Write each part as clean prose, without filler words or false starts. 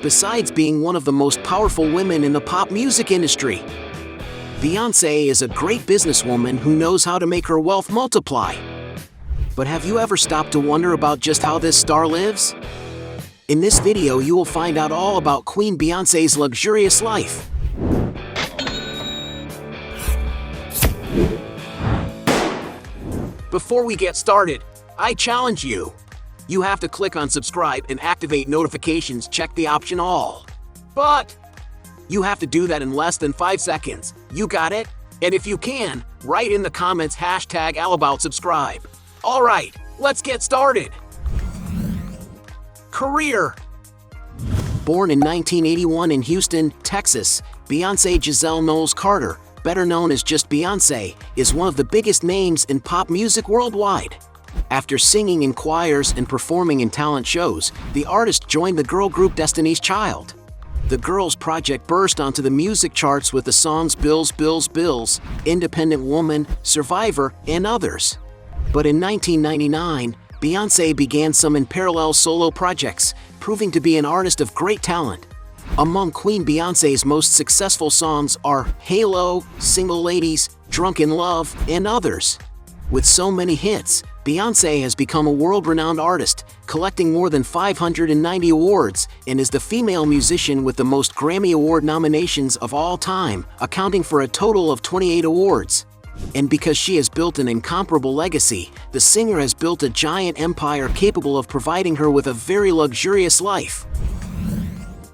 besides being one of the most powerful women in the pop music industry. Beyoncé is a great businesswoman who knows how to make her wealth multiply. But have you ever stopped to wonder about just how this star lives? In this video, you will find out all about Queen Beyoncé's luxurious life. Before we get started, I challenge you. You have to click on subscribe and activate notifications, check the option all. But you have to do that in less than 5 seconds. You got it? And if you can, write in the comments #AllAboutSubscribe. Alright, let's get started. Career. Born in 1981 in Houston, Texas, Beyoncé Giselle Knowles Carter, better known as just Beyoncé, is one of the biggest names in pop music worldwide. After singing in choirs and performing in talent shows, the artist joined the girl group Destiny's Child. The girls' project burst onto the music charts with the songs Bills, Bills, Bills, Independent Woman, Survivor, and others. But in 1999, Beyoncé began some in parallel solo projects, proving to be an artist of great talent. Among Queen Beyoncé's most successful songs are Halo, Single Ladies, Drunk in Love, and others. With so many hits, Beyoncé has become a world-renowned artist, collecting more than 590 awards, and is the female musician with the most Grammy Award nominations of all time, accounting for a total of 28 awards. And because she has built an incomparable legacy, the singer has built a giant empire capable of providing her with a very luxurious life.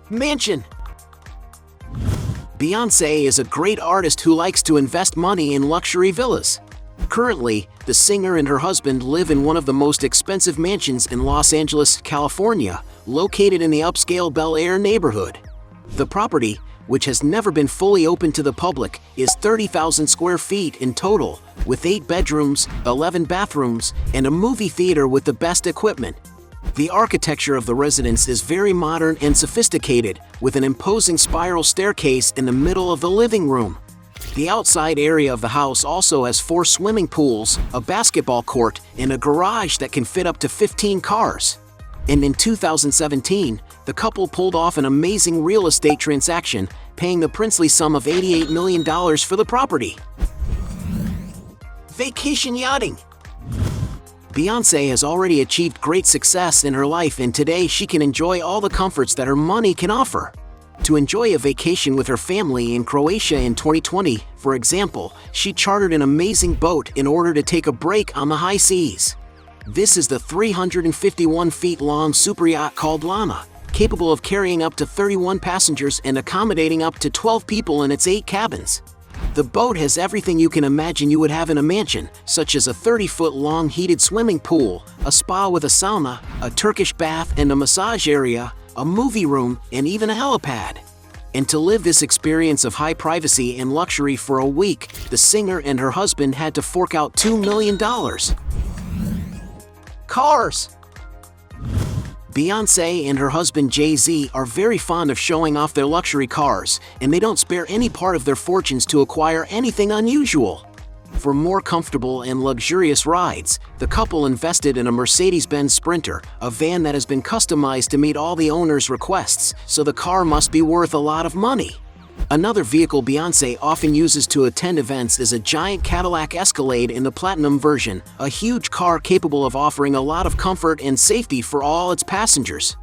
Mansion. Beyoncé is a great artist who likes to invest money in luxury villas. Currently, the singer and her husband live in one of the most expensive mansions in Los Angeles, California, located in the upscale Bel Air neighborhood. The property, which has never been fully open to the public, is 30,000 square feet in total, with 8 bedrooms, 11 bathrooms, and a movie theater with the best equipment. The architecture of the residence is very modern and sophisticated, with an imposing spiral staircase in the middle of the living room. The outside area of the house also has 4 swimming pools, a basketball court, and a garage that can fit up to 15 cars. And in 2017, the couple pulled off an amazing real estate transaction, paying the princely sum of $88 million for the property. Vacation yachting. Beyoncé has already achieved great success in her life, and today she can enjoy all the comforts that her money can offer. To enjoy a vacation with her family in Croatia in 2020, for example, she chartered an amazing boat in order to take a break on the high seas. This is the 351 feet long super yacht called Llama, capable of carrying up to 31 passengers and accommodating up to 12 people in its 8 cabins. The boat has everything you can imagine you would have in a mansion, such as a 30-foot long heated swimming pool, a spa with a sauna, a Turkish bath and a massage area, a movie room, and even a helipad. And to live this experience of high privacy and luxury for a week, the singer and her husband had to fork out $2 million. Cars. Beyoncé and her husband Jay-Z are very fond of showing off their luxury cars, and they don't spare any part of their fortunes to acquire anything unusual. For more comfortable and luxurious rides, the couple invested in a Mercedes-Benz Sprinter, a van that has been customized to meet all the owner's requests, so the car must be worth a lot of money. Another vehicle Beyoncé often uses to attend events is a giant Cadillac Escalade in the Platinum version, a huge car capable of offering a lot of comfort and safety for all its passengers.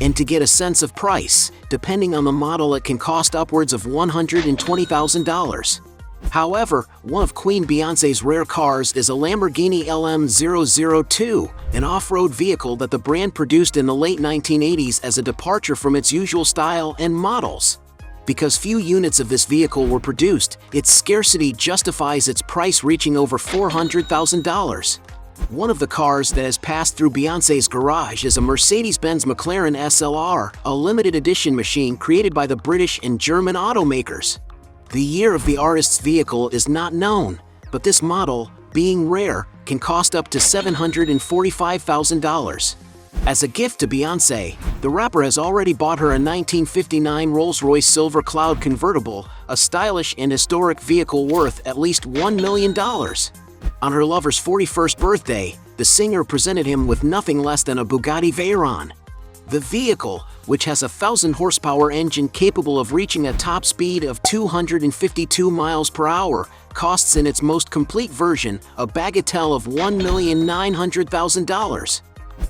And to get a sense of price, depending on the model, it can cost upwards of $120,000. However, one of Queen Beyoncé's rare cars is a Lamborghini LM002, an off-road vehicle that the brand produced in the late 1980s as a departure from its usual style and models. Because few units of this vehicle were produced, its scarcity justifies its price reaching over $400,000. One of the cars that has passed through Beyoncé's garage is a Mercedes-Benz McLaren SLR, a limited edition machine created by the British and German automakers. The year of the artist's vehicle is not known, but this model, being rare, can cost up to $745,000. As a gift to Beyoncé, the rapper has already bought her a 1959 Rolls-Royce Silver Cloud convertible, a stylish and historic vehicle worth at least $1 million. On her lover's 41st birthday, the singer presented him with nothing less than a Bugatti Veyron. The vehicle, which has a 1,000-horsepower engine capable of reaching a top speed of 252 miles per hour, costs in its most complete version a bagatelle of $1,900,000.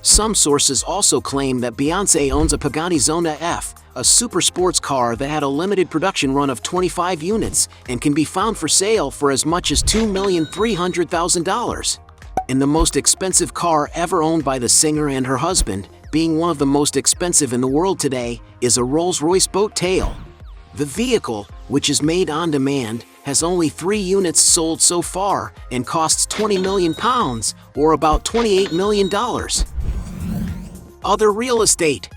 Some sources also claim that Beyoncé owns a Pagani Zona F, a super sports car that had a limited production run of 25 units and can be found for sale for as much as $2,300,000. And the most expensive car ever owned by the singer and her husband, being one of the most expensive in the world today, is a Rolls-Royce Boat Tail. The vehicle, which is made on demand, has only 3 units sold so far and costs £20 million, or about $28 million. Other real estate.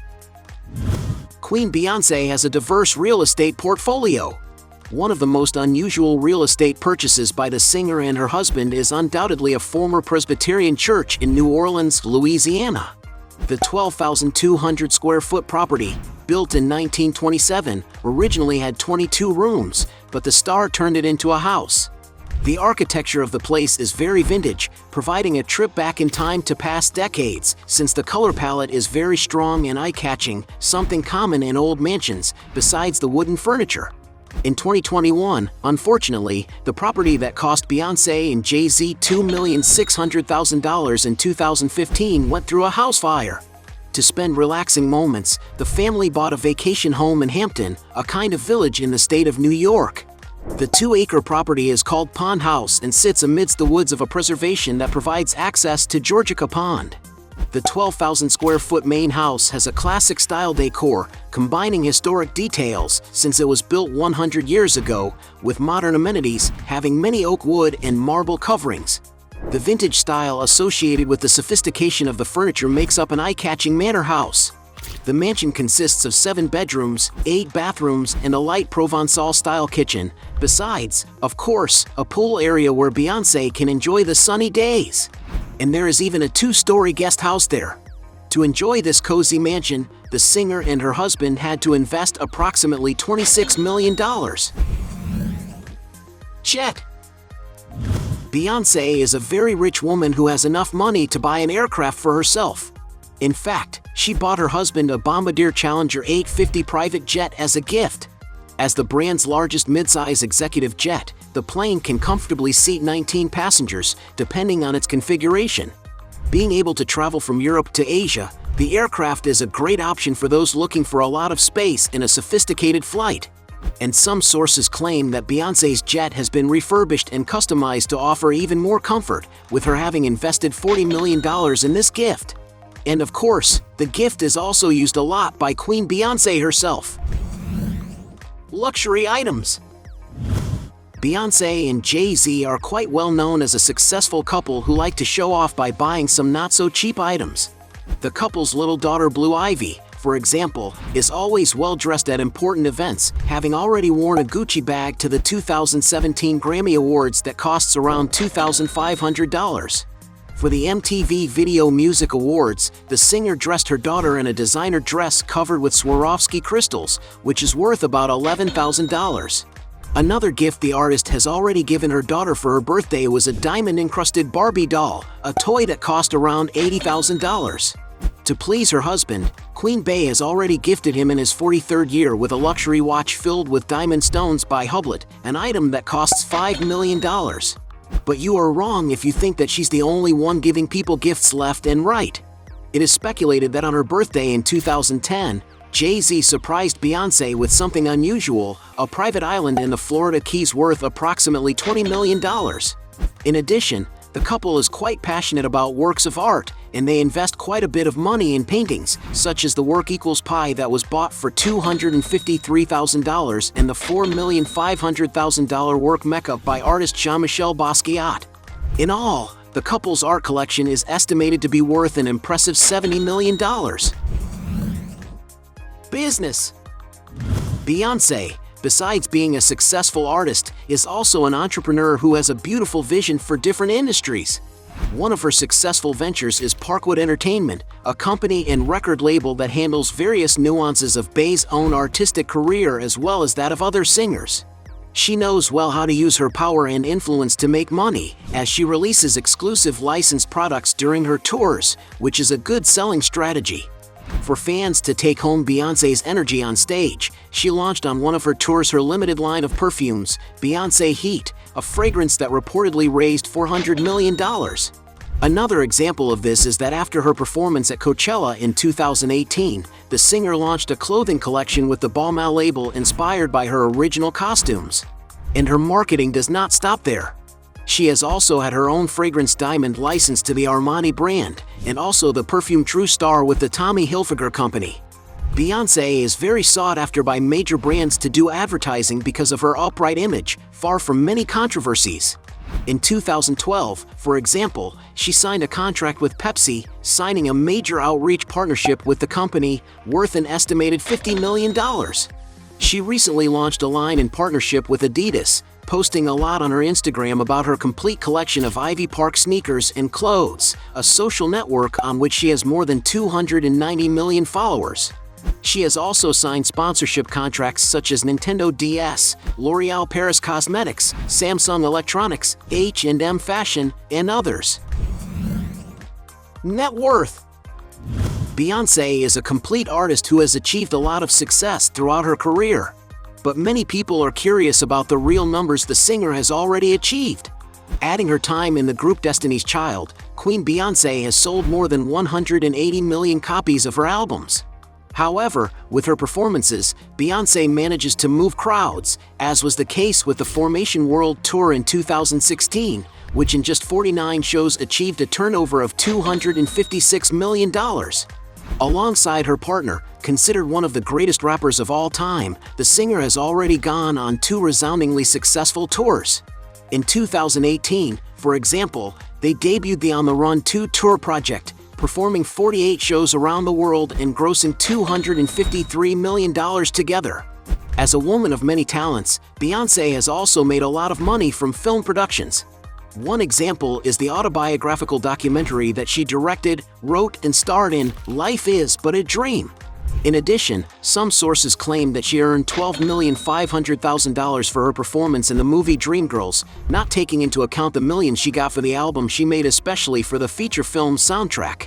Queen Beyoncé has a diverse real estate portfolio. One of the most unusual real estate purchases by the singer and her husband is undoubtedly a former Presbyterian church in New Orleans, Louisiana. The 12,200 square foot property, built in 1927, originally had 22 rooms, but the star turned it into a house. The architecture of the place is very vintage, providing a trip back in time to past decades, since the color palette is very strong and eye-catching, something common in old mansions, besides the wooden furniture. In 2021, unfortunately, the property that cost Beyoncé and Jay-Z $2,600,000 in 2015 went through a house fire. To spend relaxing moments, the family bought a vacation home in Hampton, a kind of village in the state of New York. The 2-acre property is called Pond House and sits amidst the woods of a preservation that provides access to Georgica Pond. The 12,000 square foot main house has a classic style decor, combining historic details since it was built 100 years ago, with modern amenities having many oak wood and marble coverings. The vintage style associated with the sophistication of the furniture makes up an eye-catching manor house. The mansion consists of 7 bedrooms, 8 bathrooms, and a light Provençal-style kitchen, besides, of course, a pool area where Beyoncé can enjoy the sunny days. And there is even a 2-story guest house there. To enjoy this cozy mansion, the singer and her husband had to invest approximately $26 million. Jet. Beyoncé is a very rich woman who has enough money to buy an aircraft for herself. In fact, she bought her husband a Bombardier Challenger 850 private jet as a gift. As the brand's largest midsize executive jet, the plane can comfortably seat 19 passengers, depending on its configuration. Being able to travel from Europe to Asia, the aircraft is a great option for those looking for a lot of space in a sophisticated flight. And some sources claim that Beyoncé's jet has been refurbished and customized to offer even more comfort, with her having invested $40 million in this gift. And of course, the gift is also used a lot by Queen Beyoncé herself. Luxury items. Beyoncé and Jay-Z are quite well known as a successful couple who like to show off by buying some not-so-cheap items. The couple's little daughter Blue Ivy, for example, is always well-dressed at important events, having already worn a Gucci bag to the 2017 Grammy Awards that costs around $2,500. For the MTV Video Music Awards, the singer dressed her daughter in a designer dress covered with Swarovski crystals, which is worth about $11,000. Another gift the artist has already given her daughter for her birthday was a diamond-encrusted Barbie doll, a toy that cost around $80,000. To please her husband, Queen Bey has already gifted him in his 43rd year with a luxury watch filled with diamond stones by Hublot, an item that costs $5 million. But you are wrong if you think that she's the only one giving people gifts left and right. It is speculated that on her birthday in 2010, Jay-Z surprised Beyoncé with something unusual, a private island in the Florida Keys worth approximately $20 million. In addition, the couple is quite passionate about works of art, and they invest quite a bit of money in paintings, such as the Work Equals Pi that was bought for $253,000 and the $4,500,000 work Mecca by artist Jean-Michel Basquiat. In all, the couple's art collection is estimated to be worth an impressive $70 million. Business. Beyoncé, besides being a successful artist, is also an entrepreneur who has a beautiful vision for different industries. One of her successful ventures is Parkwood Entertainment, a company and record label that handles various nuances of Bey's own artistic career as well as that of other singers. She knows well how to use her power and influence to make money, as she releases exclusive licensed products during her tours, which is a good selling strategy. For fans to take home Beyoncé's energy on stage, she launched on one of her tours her limited line of perfumes, Beyoncé Heat, a fragrance that reportedly raised $400 million. Another example of this is that after her performance at Coachella in 2018, the singer launched a clothing collection with the Balmain label inspired by her original costumes. And her marketing does not stop there. She has also had her own fragrance Diamond licensed to the Armani brand, and also the perfume True Star with the Tommy Hilfiger company. Beyoncé is very sought after by major brands to do advertising because of her upright image, far from many controversies. In 2012, for example, she signed a contract with Pepsi, signing a major outreach partnership with the company, worth an estimated $50 million. She recently launched a line in partnership with Adidas, posting a lot on her Instagram about her complete collection of Ivy Park sneakers and clothes, a social network on which she has more than 290 million followers. She has also signed sponsorship contracts such as Nintendo DS, L'Oréal Paris Cosmetics, Samsung Electronics, H&M Fashion, and others. Net worth. Beyoncé is a complete artist who has achieved a lot of success throughout her career. But many people are curious about the real numbers the singer has already achieved. Adding her time in the group Destiny's Child, Queen Beyoncé has sold more than 180 million copies of her albums. However, with her performances, Beyoncé manages to move crowds, as was the case with the Formation World Tour in 2016, which in just 49 shows achieved a turnover of $256 million. Alongside her partner, considered one of the greatest rappers of all time, the singer has already gone on 2 resoundingly successful tours. In 2018, for example, they debuted the On the Run 2 tour project, performing 48 shows around the world and grossing $253 million together. As a woman of many talents, Beyoncé has also made a lot of money from film productions. One example is the autobiographical documentary that she directed, wrote, and starred in, Life Is But a Dream. In addition, some sources claim that she earned $12,500,000 for her performance in the movie Dreamgirls, not taking into account the millions she got for the album she made especially for the feature film soundtrack.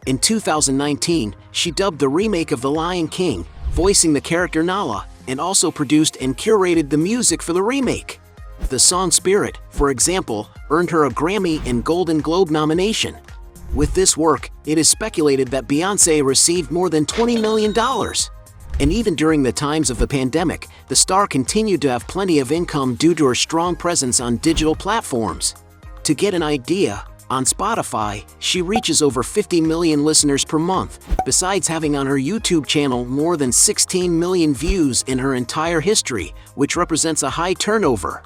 In 2019, she dubbed the remake of The Lion King, voicing the character Nala, and also produced and curated the music for the remake. The song Spirit, for example, earned her a Grammy and Golden Globe nomination. With this work, it is speculated that Beyoncé received more than $20 million. And even during the times of the pandemic, the star continued to have plenty of income due to her strong presence on digital platforms. To get an idea, on Spotify, she reaches over 50 million listeners per month, besides having on her YouTube channel more than 16 million views in her entire history, which represents a high turnover.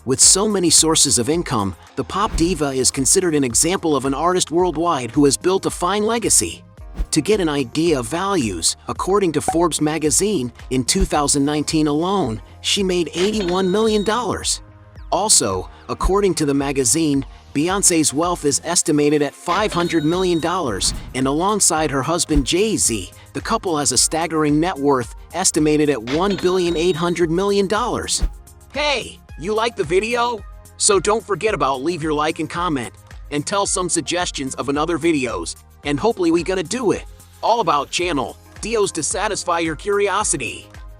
With so many sources of income, the pop diva is considered an example of an artist worldwide who has built a fine legacy. To get an idea of values, according to Forbes magazine, in 2019 alone, she made $81 million. Also, according to the magazine, Beyoncé's wealth is estimated at $500 million, and alongside her husband Jay-Z, the couple has a staggering net worth estimated at $1.8 billion. Hey! You like the video? So don't forget about leave your like and comment, and tell some suggestions of another videos, and hopefully we gonna do it. All about channel, deals to satisfy your curiosity.